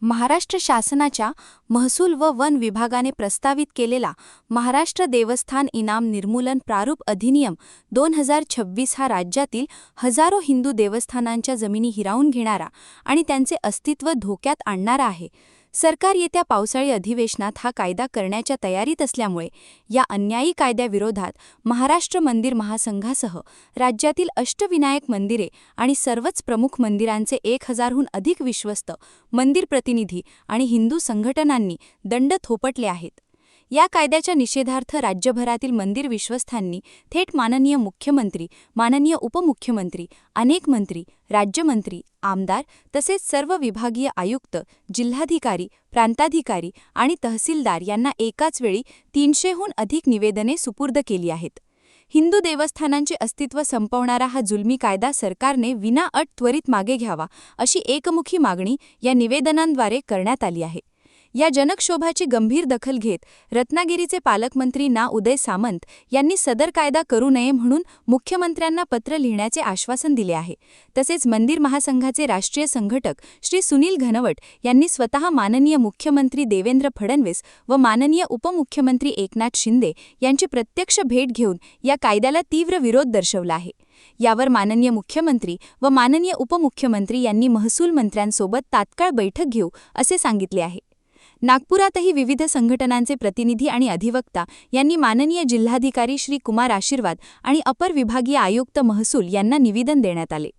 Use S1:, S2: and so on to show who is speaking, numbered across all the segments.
S1: महाराष्ट्र शासनाच्या महसूल व वन विभागाने प्रस्तावित केलेला महाराष्ट्र देवस्थान इनाम निर्मूलन प्रारूप अधिनियम 2026 हा राज्यातील हजारो हिंदू देवस्थानांच्या जमिनी हिरावून घेणारा आणि त्यांचे अस्तित्व धोक्यात आणणारा आहे। सरकार येत्या पावसाळी अधिवेशनात हा कायदा करण्याच्या तयारीत असल्यामुळे या अन्यायी कायद्याविरोधात महाराष्ट्र मंदिर महासंघासह राज्यातील अष्टविनायक मंदिरे आणि सर्वच प्रमुख मंदिरांचे 1000हून अधिक विश्वस्त, मंदिर प्रतिनिधी आणि हिंदू संघटनांनी दंड थोपटले आहेत। या कायद्याच्या निषेधार्थ राज्यभरातील मंदिर विश्वस्तांनी थेट माननीय मुख्यमंत्री, माननीय उपमुख्यमंत्री, अनेक मंत्री, राज्यमंत्री, आमदार तसेच सर्व विभागीय आयुक्त, जिल्हाधिकारी, प्रांताधिकारी आणि तहसीलदार यांना एकाच वेळी 300हून अधिक निवेदने सुपूर्द केली आहेत। हिंदू देवस्थानांचे अस्तित्व संपवणारा हा जुलमी कायदा सरकारने विनाअट त्वरित मागे घ्यावा अशी एकमुखी मागणी या निवेदनांद्वारे करण्यात आली आहे। या जनक्षोभाची गंभीर दखल घेत रत्नागिरीचे पालकमंत्री ना. उदय सामंत यांनी सदर कायदा करू नये म्हणून मुख्यमंत्र्यांना पत्र लिहिण्याचे आश्वासन दिले आहे। तसेच मंदिर महासंघाचे राष्ट्रीय संघटक श्री सुनील घनवट यांनी स्वतः माननीय मुख्यमंत्री देवेंद्र फडणवीस व माननीय उपमुख्यमंत्री एकनाथ शिंदे यांची प्रत्यक्ष भेट घेऊन या कायद्याला तीव्र विरोध दर्शवला आहे। यावर माननीय मुख्यमंत्री व माननीय उपमुख्यमंत्री यांनी महसूल मंत्र्यांसोबत तात्काळ बैठक घेऊ असे सांगितले आहे। नागपुरातही विविध संघटनांचे प्रतिनिधी आणि अधिवक्ता यांनी माननीय जिल्हाधिकारी श्री कुमार आशीर्वाद आणि अपर विभागीय आयुक्त महसूल यांना निवेदन देण्यात आले।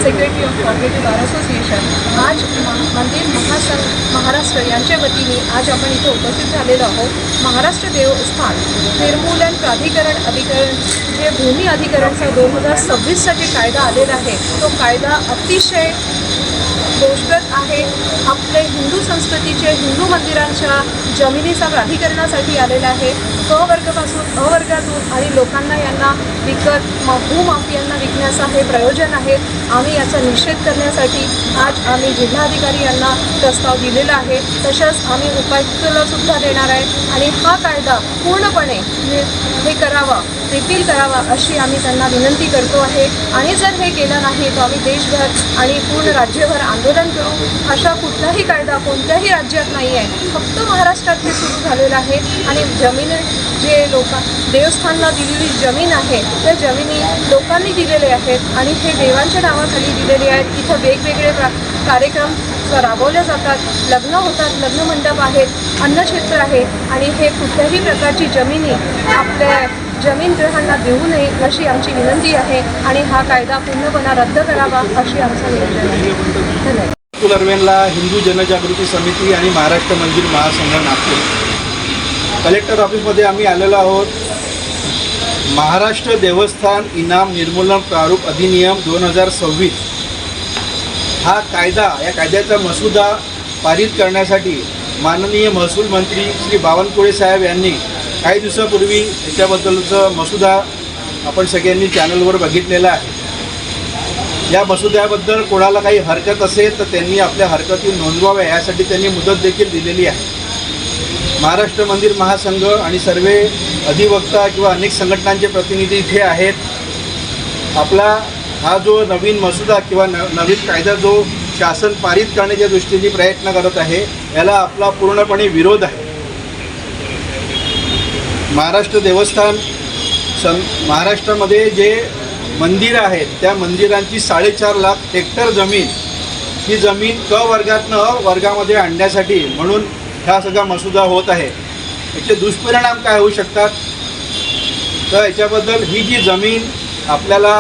S2: Secretary of co-operative bar association आज मंदिर महासंघ महाराष्ट्र यांच्या वतीने आज आपण इथे उपस्थित झालेलो आहोत। महाराष्ट्र देवस्थान निर्मूलन प्राधिकरण अधिकरण जे भूमी अधिकरणचा 2026साठी कायदा आलेला आहे, तो कायदा अतिशय दोषगत आहे। आपले हिंदू संस्कृतीचे हिंदू मंदिरांच्या जमिनीचा प्राधिकरणासाठी आलेला आहे। क वर्गापासून अ वर्गातून आणि लोकांना यांना विकत भूमाफियांना विकण्याचा हे प्रयोजन आहे। आम्ही याचा निषेध करण्यासाठी आज आम्ही जिल्हाधिकारी यांना प्रस्ताव दिलेला आहे। तसेच आम्ही उपायुक्तांना सुद्धा देणार आहे आणि हा कायदा पूर्णपणे हे करावा, रिपील करावा अशी आम्ही त्यांना विनंती करतो आहे। आणि जर हे केलं नाही तर आम्ही देशभर आणि पूर्ण राज्यभर आंदोलन करू। अशा कुठलाही कायदा कोणत्याही राज्यात नाही आहे, फक्त महाराष्ट्रात हे सुरू झालेलं आहे। आणि जमीन जे देवस्थानला दिलेली जमीन आहे त्या जमिनी लोकांनी दिलेले आहेत आणि हे देवांच्या नावाखाली दिलेले आहेत। इथं वेगवेगळे कार्यक्रम राबवले जातात, लग्न होतात, लग्न मंडप आहेत, अन्नक्षेत्र आहे आणि हे कुठल्याही प्रकारची जमिनी आपल्या जमीन ग्रहांना देऊ नये अशी आमची विनंती आहे आणि हा कायदा पूर्णपणे रद्द करावा अशी आमचं निवेदन आहे। धन्यवाद।
S3: दरम्यानला हिंदू जनजागृती समिती आणि महाराष्ट्र मंदिर महासंघ नागपूर कलेक्टर ऑफिसमध्ये आम्ही आलेलो आहोत। महाराष्ट्र देवस्थान इनाम निर्मूलन प्रारूप अधिनियम 2026 हा कायदा, या कायद्याचा मसुदा पारित करण्यासाठी माननीय महसूल मंत्री श्री बावनकुळे साहेब यांनी काही दिवसापूर्वी याच्याबद्दलचा मसुदा आपण सगळ्यांनी चॅनलवर बघितलेला आहे। या मसुद्याबद्दल कोणाला काही हरकत असेल तर त्यांनी आपल्या हरकती नोंदवाव्या यासाठी त्यांनी मुदत देखील दिलेली आहे। महाराष्ट्र मंदिर महासंघ आणि सर्व अधिवक्ता किंवा अनेक संघटनांचे प्रतिनिधी इथे आहेत। आपला हा जो नवीन मसुदा किंवा नवीन कायदा जो शासन पारित करण्याच्या दृष्टीने प्रयत्न करत आहे याला आपला पूर्णपणे विरोध आहे। महाराष्ट्र देवस्थान महाराष्ट्रामध्ये जे मंदिरं आहेत त्या मंदिरांची 4.5 लाख हेक्टर जमीन, ही जमीन क वर्गातनं अ वर्गामध्ये आणण्यासाठी म्हणून हा सगळा मसुदा होत आहे। याचे दुष्परिणाम काय होऊ शकतात तर याच्याबद्दल ही जी जमीन आपल्याला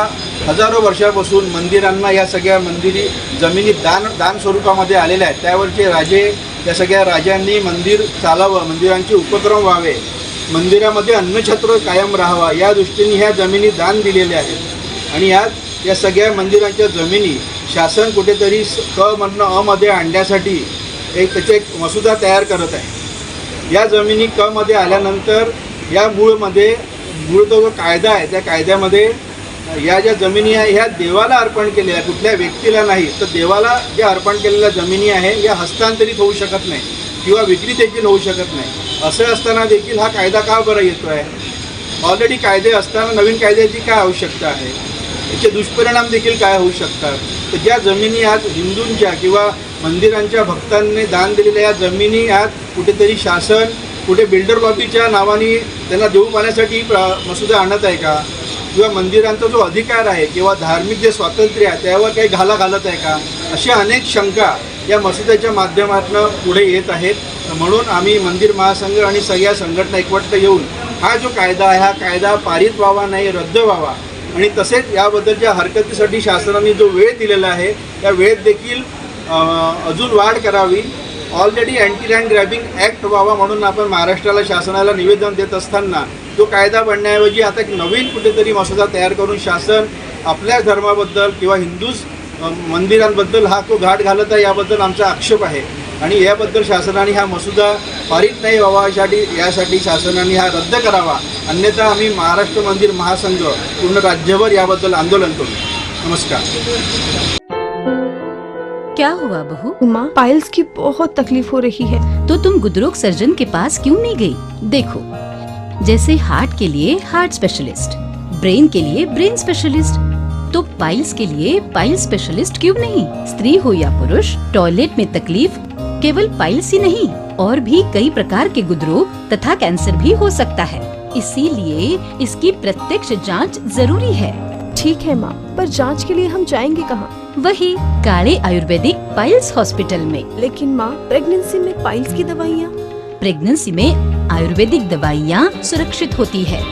S3: हजारो वर्षापासून मंदिरांना या सगळ्या मंदिरी जमिनी दान स्वरूपामध्ये आलेल्या आहेत, त्यावरचे राजे या सगळ्या राजांनी मंदिर चालावं, मंदिरांचे उपक्रम व्हावे, मंदिरामध्ये अन्नछत्र कायम राहावा या दृष्टीने ह्या जमिनी दान दिलेल्या आहेत। आणि या सगळ्या मंदिरांच्या जमिनी शासन कुठेतरी क मधनं अ मध्ये आणण्यासाठी त्याचे एक मसुदा तयार करत आहे। या जमिनी क मध्ये आल्यानंतर या मूळ जो कायदा आहे त्या कायद्यामध्ये या ज्या जमिनी आहे ह्या देवाला अर्पण केलेल्या, कुठल्या व्यक्तीला नाही तर देवाला ज्या अर्पण केलेल्या जमिनी आहे या हस्तांतरित होऊ शकत नाही किंवा विक्री देखील होऊ शकत नाही। असं असताना देखील हा कायदा का बरं येतो आहे? ऑलरेडी कायदे असताना नवीन कायद्याची काय आवश्यकता आहे? याचे दुष्परिणाम देखील काय होऊ शकतात. तर ज्या जमिनी आज हिंदूंच्या किंवा मंदिरांच्या भक्तांनी दान दिलेल्या या जमिनी आज कुठेतरी शासन कुठे बिल्डर लॉबीच्या नावाने त्यांना देऊ पाहण्यासाठी मसुदा आणत आहे का, किंवा मंदिरांचा जो अधिकार आहे किंवा धार्मिक जे स्वातंत्र्य आहे त्यावर काही घाला घालत आहे का, अशा अनेक शंका या मसुद्याच्या माध्यमातून पुढे येत आहेत. म्हणून आम्ही मंदिर महासंघ आणि सगळ्या संघटना एकवट येऊन हा जो कायदा आहे हा कायदा पारित व्हावा नाही, रद्द व्हावा, आणि तसेच याबद्दलच्या हरकतीसाठी शासनाने जो वेळ दिलेला आहे त्या वेळेत देखील अजून वाढ करावी. Already anti land grabbing act व्हावा म्हणून आपण महाराष्ट्राला शासनाला निवेदन देत असताना तो कायदा बनण्याऐवजी आता एक नवीन कुठेतरी मसुदा तयार करून शासन आपल्या धर्माबद्दल किंवा हिंदू मंदिरांबद्दल हा तो घाट घालत आहे याबद्दल आमचा आक्षेप आहे. आणि याबद्दल शासनाने हा मसुदा पारित नाही व्हावा यासाठी शासनाने हा रद्द करावा, अन्यथा आम्ही महाराष्ट्र मंदिर महासंघ पूर्ण राज्यभर याबद्दल आंदोलन करू. नमस्कार.
S4: क्या हुआ बहू?
S5: माँ, पाइल्स की बहुत तकलीफ हो रही है.
S4: तो तुम गुदरोग सर्जन के पास क्यों नहीं गई? देखो, जैसे हार्ट के लिए हार्ट स्पेशलिस्ट, ब्रेन के लिए ब्रेन स्पेशलिस्ट, तो पाइल्स के लिए पाइल स्पेशलिस्ट क्यों नहीं? स्त्री हो या पुरुष, टॉयलेट में तकलीफ केवल पाइल्स ही नहीं और भी कई प्रकार के गुदरोग तथा कैंसर भी हो सकता है. इसीलिए इसकी प्रत्यक्ष जांच जरूरी है.
S5: ठीक है माँ, पर जांच के लिए हम जाएंगे कहाँ?
S4: वही काले आयुर्वेदिक पाइल्स हॉस्पिटल में.
S5: लेकिन माँ, प्रेगनेंसी में पाइल्स की दवाइयाँ.
S4: प्रेगनेंसी में आयुर्वेदिक दवाइयाँ सुरक्षित होती है.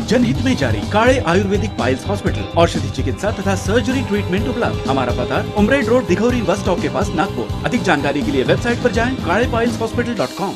S6: जनहित में जारी. काळे आयुर्वेदिक पाइल्स हॉस्पिटल, औषधि चिकित्सा तथा सर्जरी ट्रीटमेंट उपलब्ध. हमारा पता उमरेड रोड, दिघौरी बस स्टॉप के पास, नागपुर. अधिक जानकारी के लिए वेबसाइट पर जाएं kalepileshhospital.com.